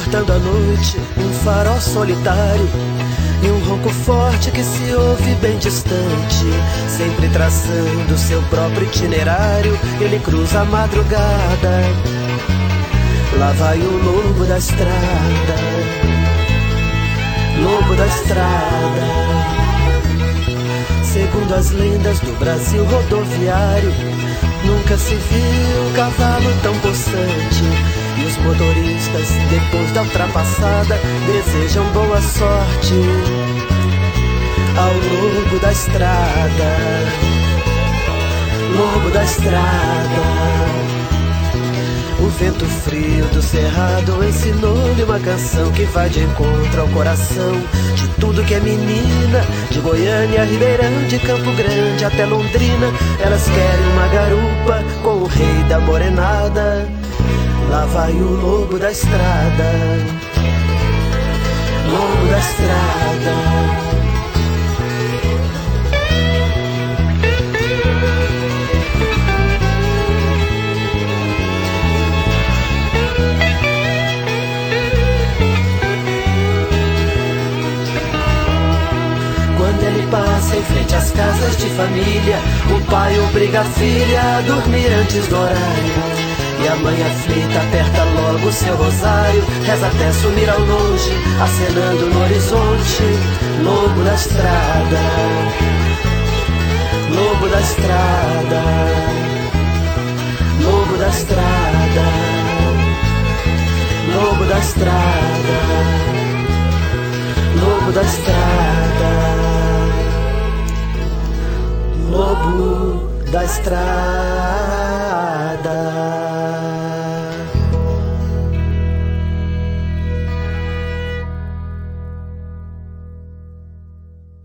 cortando a noite, um farol solitário e um ronco forte que se ouve bem distante. Sempre traçando seu próprio itinerário, ele cruza a madrugada. Lá vai o lobo da estrada, lobo da estrada. Segundo as lendas do Brasil rodoviário, nunca se viu um cavalo tão possante. E os motoristas, depois da ultrapassada, desejam boa sorte ao lobo da estrada, lobo da estrada. O vento frio do cerrado ensinou-lhe uma canção que vai de encontro ao coração de tudo que é menina. De Goiânia a Ribeirão, de Campo Grande até Londrina, elas querem uma garupa com o rei da morenada. Lá vai o lobo da estrada, lobo da estrada. Quando ele passa em frente às casas de família, o pai obriga a filha a dormir antes do horário. E a mãe aflita aperta logo seu rosário, reza até sumir ao longe, acenando no horizonte. Lobo da estrada, lobo da estrada, lobo da estrada, lobo da estrada, lobo da estrada, lobo da estrada.